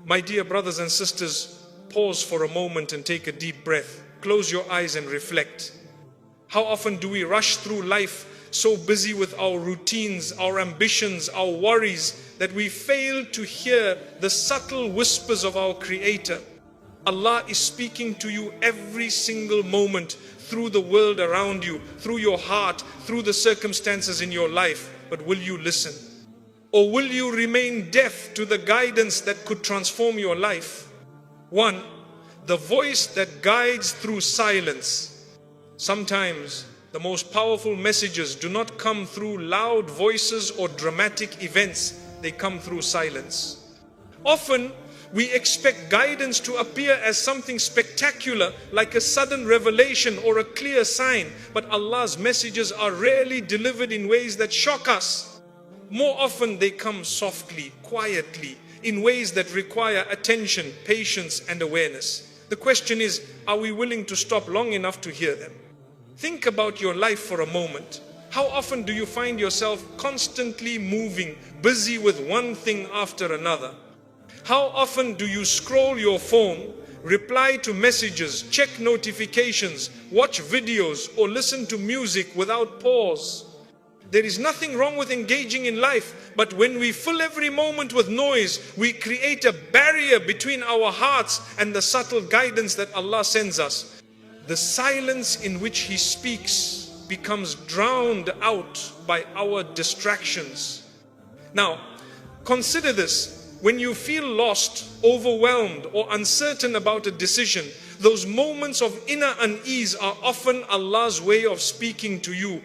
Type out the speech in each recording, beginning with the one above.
My dear brothers and sisters, pause for a moment and take a deep breath. Close your eyes and reflect. How often do we rush through life so busy with our routines, our ambitions, our worries, that we fail to hear the subtle whispers of our Creator? Allah is speaking to you every single moment through the world around you, through your heart, through the circumstances in your life. But will you listen? Or will you remain deaf to the guidance that could transform your life? 1. The voice that guides through silence. Sometimes the most powerful messages do not come through loud voices or dramatic events. They come through silence. Often we expect guidance to appear as something spectacular, like a sudden revelation or a clear sign. But Allah's messages are rarely delivered in ways that shock us. More often they come softly, quietly, in ways that require attention, patience, and awareness. The question is, are we willing to stop long enough to hear them? Think about your life for a moment. How often do you find yourself constantly moving, busy with one thing after another? How often do you scroll your phone, reply to messages, check notifications, watch videos, or listen to music without pause? There is nothing wrong with engaging in life, but when we fill every moment with noise, we create a barrier between our hearts and the subtle guidance that Allah sends us. The silence in which He speaks becomes drowned out by our distractions. Now, consider this. When you feel lost, overwhelmed, or uncertain about a decision, those moments of inner unease are often Allah's way of speaking to you.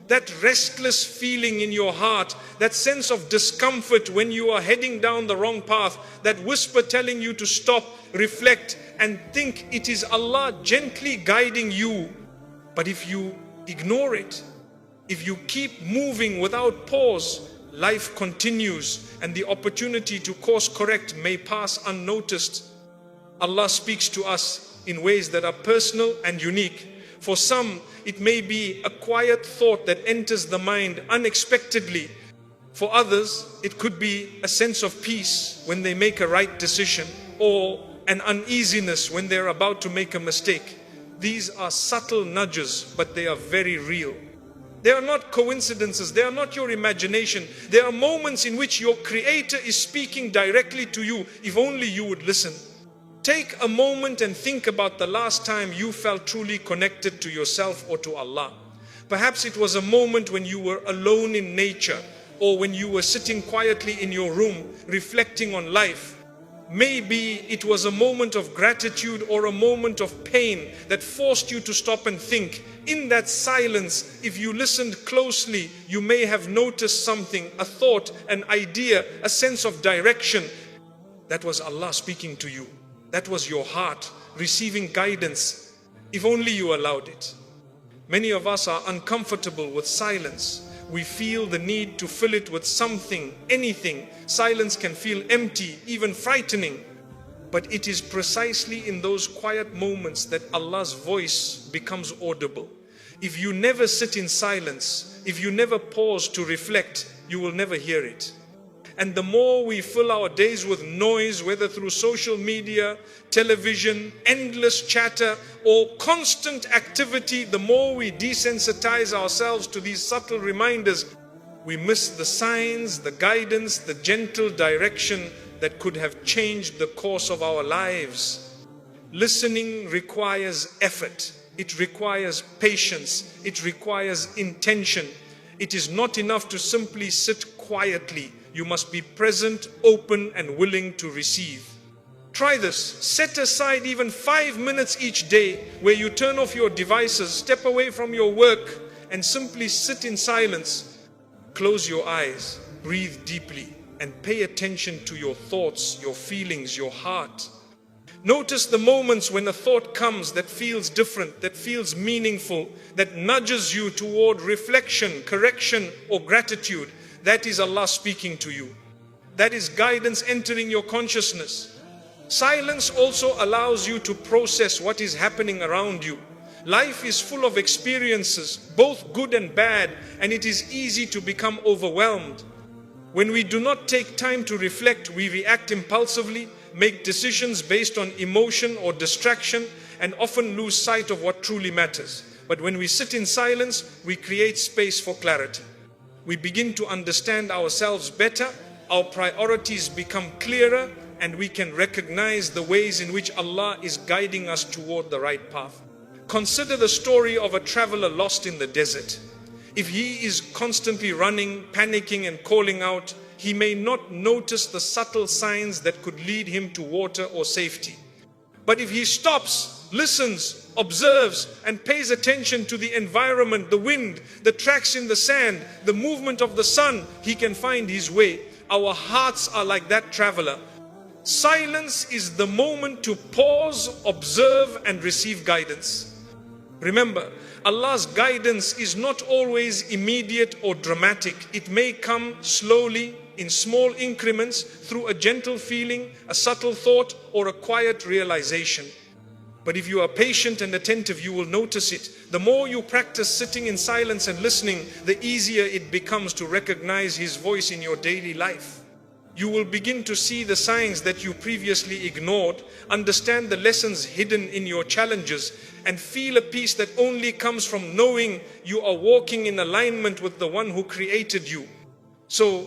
That restless feeling in your heart, that sense of discomfort when you are heading down the wrong path, that whisper telling you to stop, reflect, and think, it is Allah gently guiding you. But if you ignore it, if you keep moving without pause, life continues and the opportunity to course correct may pass unnoticed. Allah speaks to us in ways that are personal and unique. For some, it may be a quiet thought that enters the mind unexpectedly. For others, it could be a sense of peace when they make a right decision, or an uneasiness when they're about to make a mistake. These are subtle nudges, but they are very real. They are not coincidences. They are not your imagination. They are moments in which your Creator is speaking directly to you, if only you would listen. Take a moment and think about the last time you felt truly connected to yourself or to Allah. Perhaps it was a moment when you were alone in nature, or when you were sitting quietly in your room reflecting on life. Maybe it was a moment of gratitude or a moment of pain that forced you to stop and think. In that silence, if you listened closely, you may have noticed something, a thought, an idea, a sense of direction. That was Allah speaking to you. That was your heart receiving guidance, if only you allowed it. Many of us are uncomfortable with silence. We feel the need to fill it with something, anything. Silence can feel empty, even frightening. But it is precisely in those quiet moments that Allah's voice becomes audible. If you never sit in silence, if you never pause to reflect, you will never hear it. And the more we fill our days with noise, whether through social media, television, endless chatter, or constant activity, the more we desensitize ourselves to these subtle reminders, we miss the signs, the guidance, the gentle direction that could have changed the course of our lives. Listening requires effort. It requires patience. It requires intention. It is not enough to simply sit quietly. You must be present, open, and willing to receive. Try this. Set aside even 5 minutes each day where you turn off your devices, step away from your work, and simply sit in silence. Close your eyes, breathe deeply, and pay attention to your thoughts, your feelings, your heart. Notice the moments when a thought comes that feels different, that feels meaningful, that nudges you toward reflection, correction, or gratitude. That is Allah speaking to you. That is guidance entering your consciousness. Silence also allows you to process what is happening around you. Life is full of experiences, both good and bad, and it is easy to become overwhelmed. When we do not take time to reflect, we react impulsively, make decisions based on emotion or distraction, and often lose sight of what truly matters. But when we sit in silence, we create space for clarity. We begin to understand ourselves better, our priorities become clearer, and we can recognize the ways in which Allah is guiding us toward the right path. Consider the story of a traveler lost in the desert. If he is constantly running, panicking and calling out, he may not notice the subtle signs that could lead him to water or safety. But if he stops, listens, observes and pays attention to the environment, the wind, the tracks in the sand, the movement of the sun, he can find his way. Our hearts are like that traveler. Silence is the moment to pause, observe and receive guidance. Remember, Allah's guidance is not always immediate or dramatic. It may come slowly, in small increments, through a gentle feeling, a subtle thought, or a quiet realization. But if you are patient and attentive, you will notice it. The more you practice sitting in silence and listening, the easier it becomes to recognize His voice in your daily life. You will begin to see the signs that you previously ignored, understand the lessons hidden in your challenges, and feel a peace that only comes from knowing you are walking in alignment with the one who created you. So,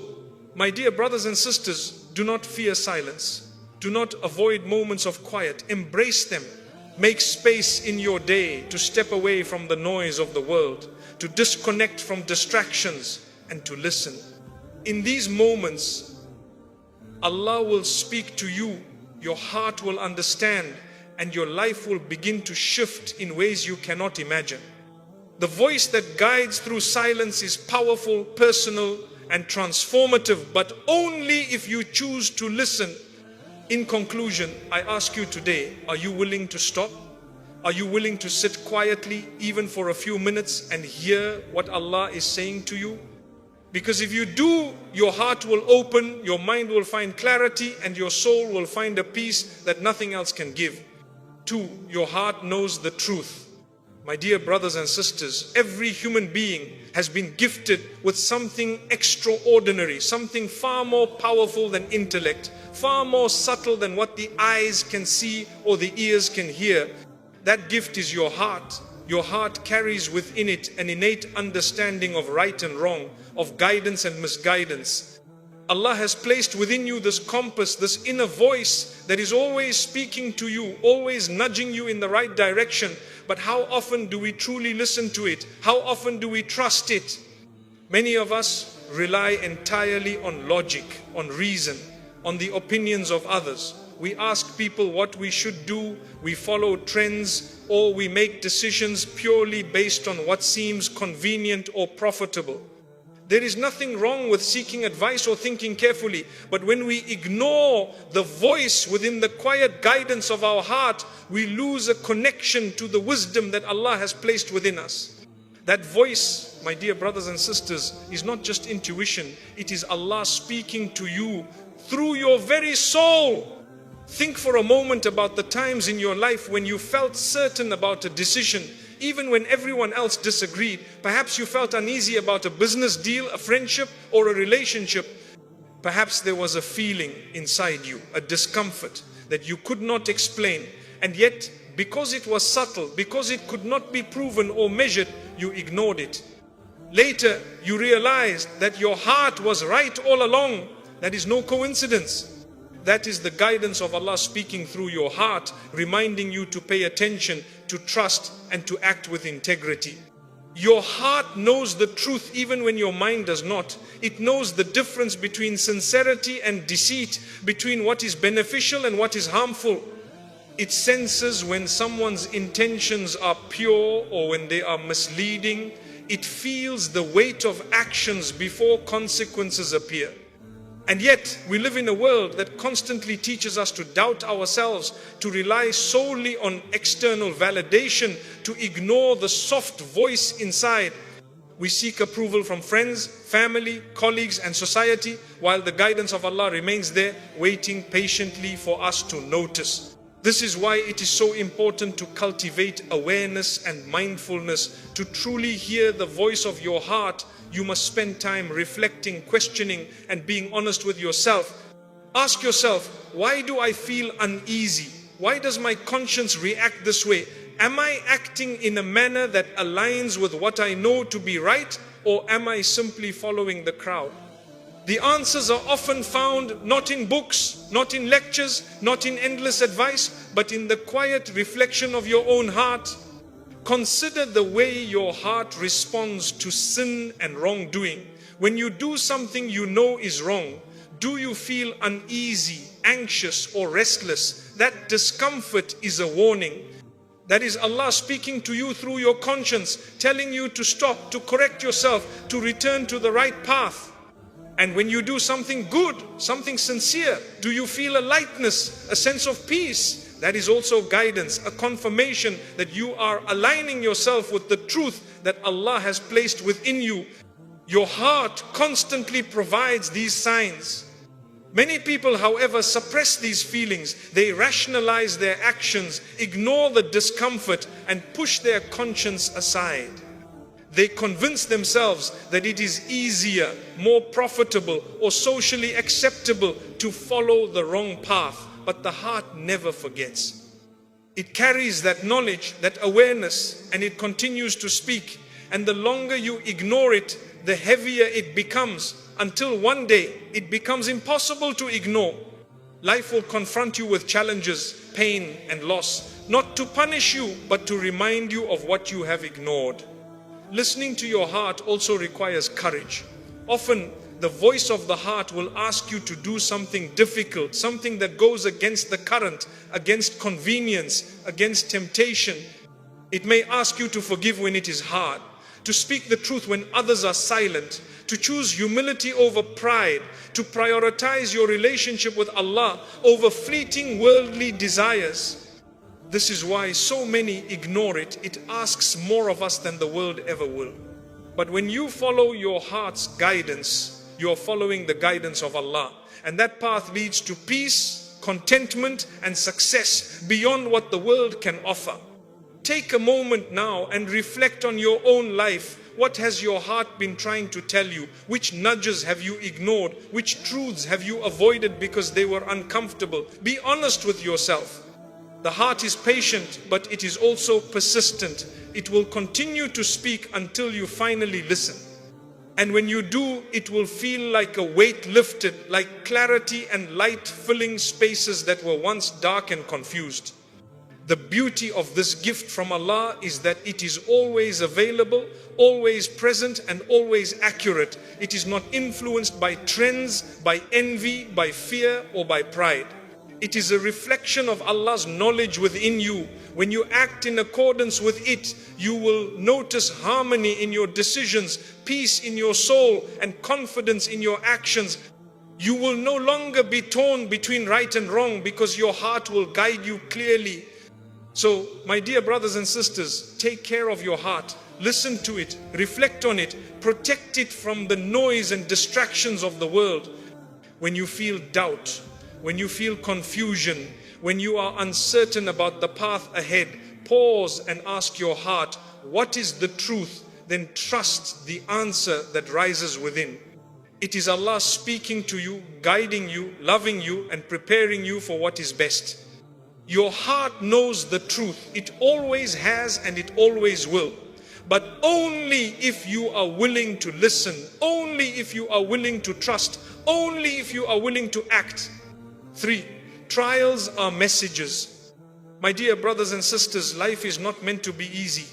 my dear brothers and sisters, do not fear silence. Do not avoid moments of quiet. Embrace them. Make space in your day to step away from the noise of the world, to disconnect from distractions and to listen. In these moments, Allah will speak to you, your heart will understand, and your life will begin to shift in ways you cannot imagine. The voice that guides through silence is powerful, personal, and transformative, but only if you choose to listen. In conclusion, I ask you today, are you willing to stop? Are you willing to sit quietly, even for a few minutes, and hear what Allah is saying to you? Because if you do, your heart will open, your mind will find clarity, and your soul will find a peace that nothing else can give. 2, your heart knows the truth. My dear brothers and sisters, every human being has been gifted with something extraordinary, something far more powerful than intellect, far more subtle than what the eyes can see or the ears can hear. That gift is your heart. Your heart carries within it an innate understanding of right and wrong, of guidance and misguidance. Allah has placed within you this compass, this inner voice that is always speaking to you, always nudging you in the right direction. But how often do we truly listen to it? How often do we trust it? Many of us rely entirely on logic, on reason, on the opinions of others. We ask people what we should do, we follow trends, or we make decisions purely based on what seems convenient or profitable. There is nothing wrong with seeking advice or thinking carefully, but when we ignore the voice within the quiet guidance of our heart, we lose a connection to the wisdom that Allah has placed within us. That voice, my dear brothers and sisters, is not just intuition, it is Allah speaking to you through your very soul. Think for a moment about the times in your life when you felt certain about a decision, even when everyone else disagreed. Perhaps you felt uneasy about a business deal, a friendship, or a relationship. Perhaps there was a feeling inside you, a discomfort that you could not explain. And yet, because it was subtle, because it could not be proven or measured, you ignored it. Later, you realized that your heart was right all along. That is no coincidence. That is the guidance of Allah speaking through your heart, reminding you to pay attention, to trust, and to act with integrity. Your heart knows the truth even when your mind does not. It knows the difference between sincerity and deceit, between what is beneficial and what is harmful. It senses when someone's intentions are pure or when they are misleading. It feels the weight of actions before consequences appear. And yet, we live in a world that constantly teaches us to doubt ourselves, to rely solely on external validation, to ignore the soft voice inside. We seek approval from friends, family, colleagues, and society, while the guidance of Allah remains there, waiting patiently for us to notice. This is why it is so important to cultivate awareness and mindfulness. To truly hear the voice of your heart, you must spend time reflecting, questioning, and being honest with yourself. Ask yourself, why do I feel uneasy? Why does my conscience react this way? Am I acting in a manner that aligns with what I know to be right, or am I simply following the crowd? The answers are often found not in books, not in lectures, not in endless advice, but in the quiet reflection of your own heart. Consider the way your heart responds to sin and wrongdoing. When you do something you know is wrong, do you feel uneasy, anxious, or restless? That discomfort is a warning. That is Allah speaking to you through your conscience, telling you to stop, to correct yourself, to return to the right path. And when you do something good, something sincere, do you feel a lightness, a sense of peace? That is also guidance, a confirmation that you are aligning yourself with the truth that Allah has placed within you. Your heart constantly provides these signs. Many people, however, suppress these feelings. They rationalize their actions, ignore the discomfort, and push their conscience aside. They convince themselves that it is easier, more profitable, or socially acceptable to follow the wrong path. But the heart never forgets. It carries that knowledge, that awareness, and it continues to speak. And the longer you ignore it, the heavier it becomes, until one day it becomes impossible to ignore. Life will confront you with challenges, pain, and loss, not to punish you, but to remind you of what you have ignored. Listening to your heart also requires courage. Often, the voice of the heart will ask you to do something difficult, something that goes against the current, against convenience, against temptation. It may ask you to forgive when it is hard, to speak the truth when others are silent, to choose humility over pride, to prioritize your relationship with Allah over fleeting worldly desires. This is why so many ignore it. It asks more of us than the world ever will. But when you follow your heart's guidance, you are following the guidance of Allah. And that path leads to peace, contentment, and success beyond what the world can offer. Take a moment now and reflect on your own life. What has your heart been trying to tell you? Which nudges have you ignored? Which truths have you avoided because they were uncomfortable? Be honest with yourself. The heart is patient, but it is also persistent. It will continue to speak until you finally listen. And when you do, it will feel like a weight lifted, like clarity and light filling spaces that were once dark and confused. The beauty of this gift from Allah is that it is always available, always present, and always accurate. It is not influenced by trends, by envy, by fear, or by pride. It is a reflection of Allah's knowledge within you. When you act in accordance with it, you will notice harmony in your decisions, peace in your soul, and confidence in your actions. You will no longer be torn between right and wrong because your heart will guide you clearly. So, my dear brothers and sisters, take care of your heart. Listen to it, reflect on it, protect it from the noise and distractions of the world. When you feel doubt, when you feel confusion, when you are uncertain about the path ahead, pause and ask your heart, what is the truth? Then trust the answer that rises within. It is Allah speaking to you, guiding you, loving you, and preparing you for what is best. Your heart knows the truth. It always has and it always will. But only if you are willing to listen, only if you are willing to trust, only if you are willing to act. 3. Trials are messages. My dear brothers and sisters, life is not meant to be easy.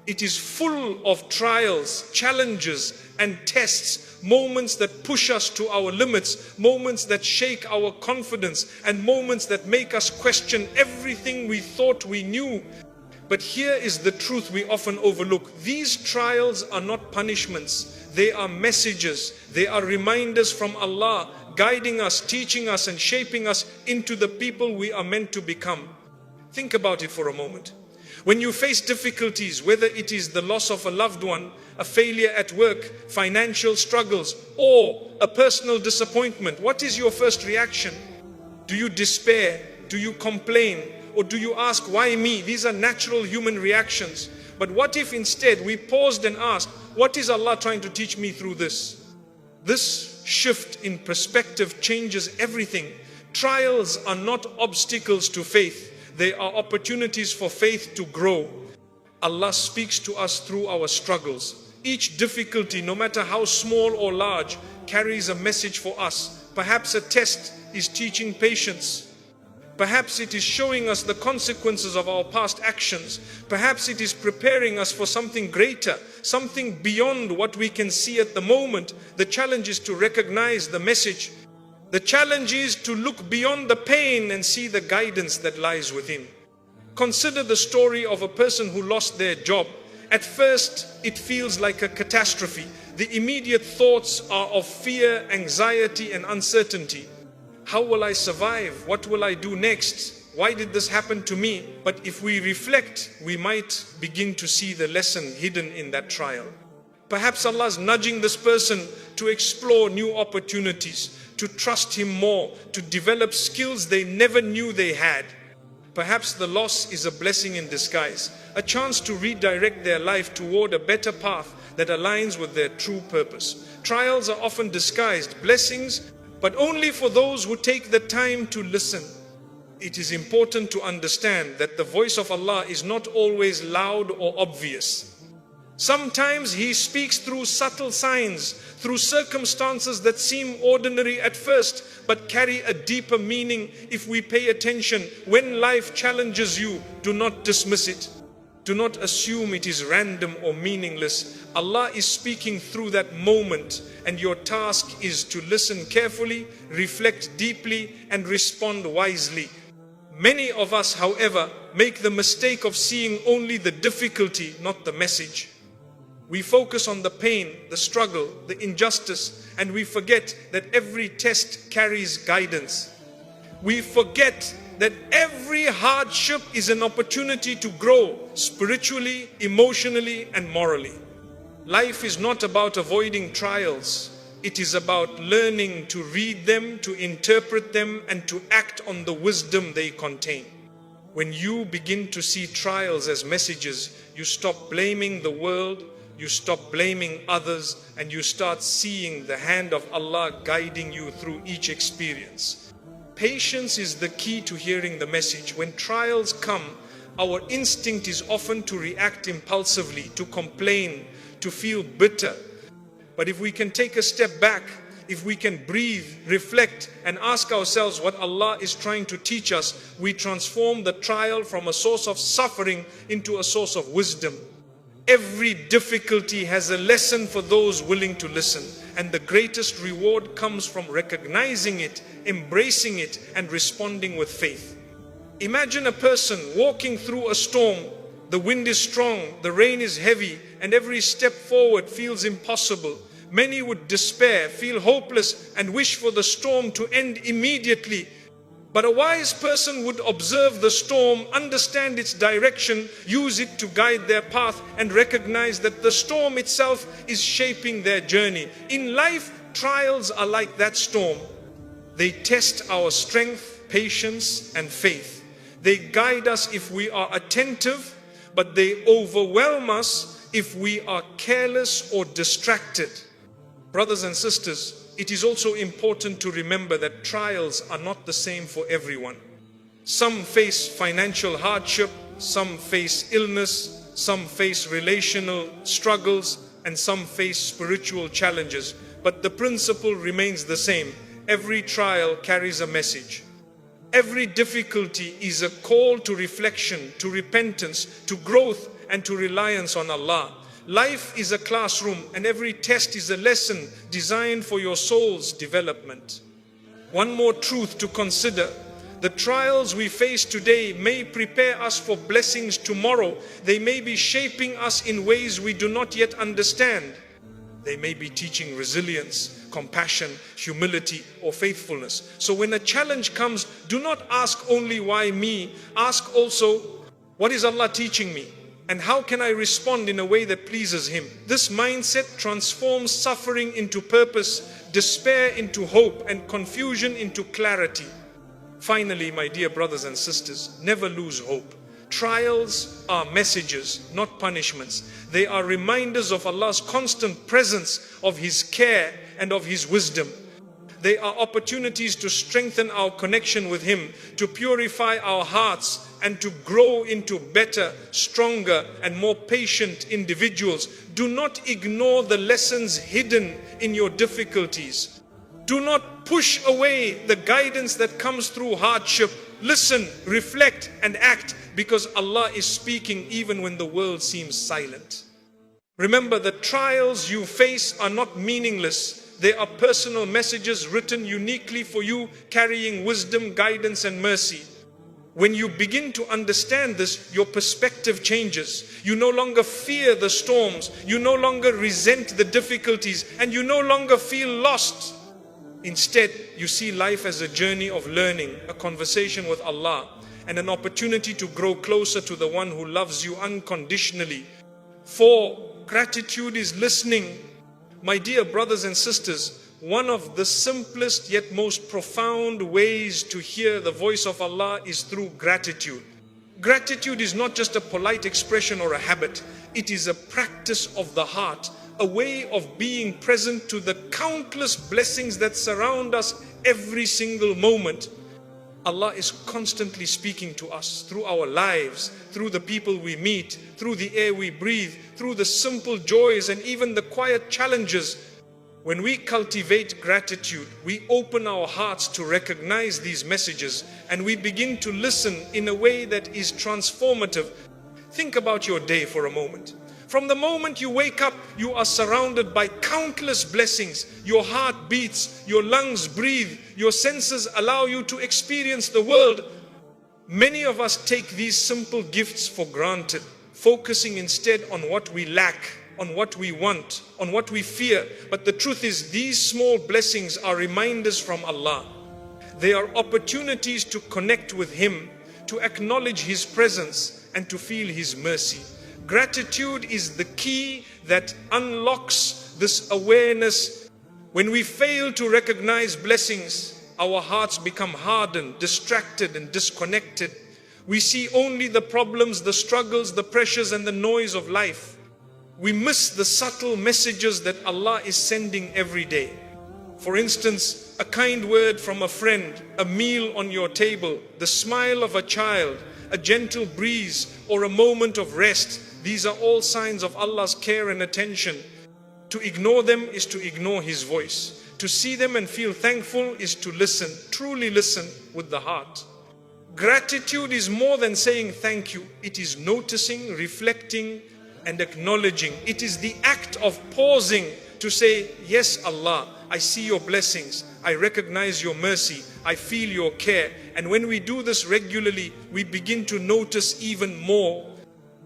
It is full of trials, challenges, and tests, moments that push us to our limits, moments that shake our confidence, and moments that make us question everything we thought we knew. But here is the truth we often overlook. These trials are not punishments. They are messages. They are reminders from Allah, guiding us, teaching us, and shaping us into the people we are meant to become. Think about it for a moment. When you face difficulties, whether it is the loss of a loved one, a failure at work, financial struggles, or a personal disappointment, what is your first reaction? Do you despair? Do you complain? Or do you ask, why me? These are natural human reactions. But what if instead we paused and asked, what is Allah trying to teach me through this? This shift in perspective changes everything. Trials are not obstacles to faith. They are opportunities for faith to grow. Allah speaks to us through our struggles. Each difficulty, no matter how small or large, carries a message for us. Perhaps a test is teaching patience. Perhaps it is showing us the consequences of our past actions. Perhaps it is preparing us for something greater, something beyond what we can see at the moment. The challenge is to recognize the message. The challenge is to look beyond the pain and see the guidance that lies within. Consider the story of a person who lost their job. At first, it feels like a catastrophe. The immediate thoughts are of fear, anxiety, and uncertainty. How will I survive? What will I do next? Why did this happen to me? But if we reflect, we might begin to see the lesson hidden in that trial. Perhaps Allah is nudging this person to explore new opportunities, to trust Him more, to develop skills they never knew they had. Perhaps the loss is a blessing in disguise, a chance to redirect their life toward a better path that aligns with their true purpose. Trials are often disguised blessings, but only for those who take the time to listen. It is important to understand that the voice of Allah is not always loud or obvious. Sometimes He speaks through subtle signs, through circumstances that seem ordinary at first, but carry a deeper meaning if we pay attention. When life challenges you, do not dismiss it. Do not assume it is random or meaningless. Allah is speaking through that moment, and your task is to listen carefully, reflect deeply, and respond wisely. Many of us, however, make the mistake of seeing only the difficulty, not the message. We focus on the pain, the struggle, the injustice, and we forget that every test carries guidance. We forget that every hardship is an opportunity to grow spiritually, emotionally, and morally. Life is not about avoiding trials. It is about learning to read them, to interpret them, and to act on the wisdom they contain. When you begin to see trials as messages, you stop blaming the world, you stop blaming others, and you start seeing the hand of Allah guiding you through each experience. Patience is the key to hearing the message. When trials come, our instinct is often to react impulsively, to complain, to feel bitter. But if we can take a step back, if we can breathe, reflect, and ask ourselves what Allah is trying to teach us, we transform the trial from a source of suffering into a source of wisdom. Every difficulty has a lesson for those willing to listen, and the greatest reward comes from recognizing it, embracing it, and responding with faith. Imagine a person walking through a storm. The wind is strong, the rain is heavy, and every step forward feels impossible. Many would despair, feel hopeless, and wish for the storm to end immediately. But a wise person would observe the storm, understand its direction, use it to guide their path, and recognize that the storm itself is shaping their journey. In life, trials are like that storm. They test our strength, patience, and faith. They guide us if we are attentive, but they overwhelm us if we are careless or distracted. Brothers and sisters, it is also important to remember that trials are not the same for everyone. Some face financial hardship, some face illness, some face relational struggles, and some face spiritual challenges. But the principle remains the same. Every trial carries a message. Every difficulty is a call to reflection, to repentance, to growth, and to reliance on Allah. Life is a classroom, and every test is a lesson designed for your soul's development. One more truth to consider. The trials we face today may prepare us for blessings tomorrow. They may be shaping us in ways we do not yet understand. They may be teaching resilience, compassion, humility, or faithfulness. So when a challenge comes, do not ask only why me. Ask also, what is Allah teaching me? And how can I respond in a way that pleases Him? This mindset transforms suffering into purpose, despair into hope, and confusion into clarity. Finally, my dear brothers and sisters, never lose hope. Trials are messages, not punishments. They are reminders of Allah's constant presence, of His care, and of His wisdom. They are opportunities to strengthen our connection with Him, to purify our hearts, and to grow into better, stronger, and more patient individuals. Do not ignore the lessons hidden in your difficulties. Do not push away the guidance that comes through hardship. Listen, reflect, and act, because Allah is speaking even when the world seems silent. Remember, the trials you face are not meaningless. They are personal messages written uniquely for you, carrying wisdom, guidance, and mercy. When you begin to understand this, your perspective changes. You no longer fear the storms. You no longer resent the difficulties, and you no longer feel lost. Instead, you see life as a journey of learning, a conversation with Allah, and an opportunity to grow closer to the one who loves you unconditionally. For gratitude is listening. My dear brothers and sisters, one of the simplest yet most profound ways to hear the voice of Allah is through gratitude. Gratitude is not just a polite expression or a habit. It is a practice of the heart, a way of being present to the countless blessings that surround us every single moment. Allah is constantly speaking to us through our lives, through the people we meet, through the air we breathe, through the simple joys and even the quiet challenges. When we cultivate gratitude, we open our hearts to recognize these messages, and we begin to listen in a way that is transformative. Think about your day for a moment. From the moment you wake up, you are surrounded by countless blessings. Your heart beats, your lungs breathe, your senses allow you to experience the world. Many of us take these simple gifts for granted, focusing instead on what we lack, on what we want, on what we fear. But the truth is, these small blessings are reminders from Allah. They are opportunities to connect with Him, to acknowledge His presence, and to feel His mercy. Gratitude is the key that unlocks this awareness. When we fail to recognize blessings, our hearts become hardened, distracted, and disconnected. We see only the problems, the struggles, the pressures, and the noise of life. We miss the subtle messages that Allah is sending every day. For instance, a kind word from a friend, a meal on your table, the smile of a child, a gentle breeze, or a moment of rest. These are all signs of Allah's care and attention. To ignore them is to ignore His voice. To see them and feel thankful is to listen, truly listen with the heart. Gratitude is more than saying thank you. It is noticing, reflecting, and acknowledging. It is the act of pausing to say, yes, Allah, I see your blessings. I recognize your mercy. I feel your care. And when we do this regularly, we begin to notice even more.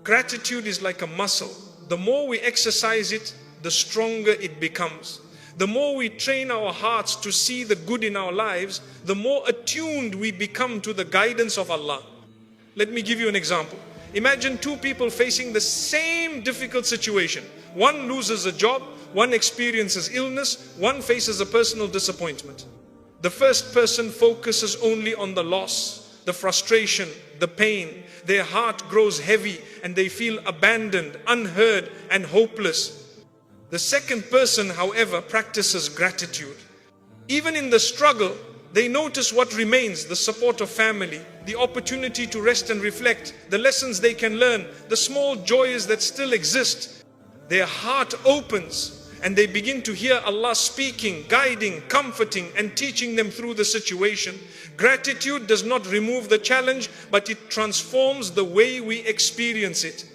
Gratitude is like a muscle. The more we exercise it, the stronger it becomes. The more we train our hearts to see the good in our lives, the more attuned we become to the guidance of Allah. Let me give you an example. Imagine two people facing the same difficult situation. One loses a job, one experiences illness, one faces a personal disappointment. The first person focuses only on the loss, the frustration, the pain. Their heart grows heavy and they feel abandoned, unheard, and hopeless. The second person, however, practices gratitude. Even in the struggle, they notice what remains: the support of family, the opportunity to rest and reflect, the lessons they can learn, the small joys that still exist. Their heart opens and they begin to hear Allah speaking, guiding, comforting, and teaching them through the situation. Gratitude does not remove the challenge, but it transforms the way we experience it.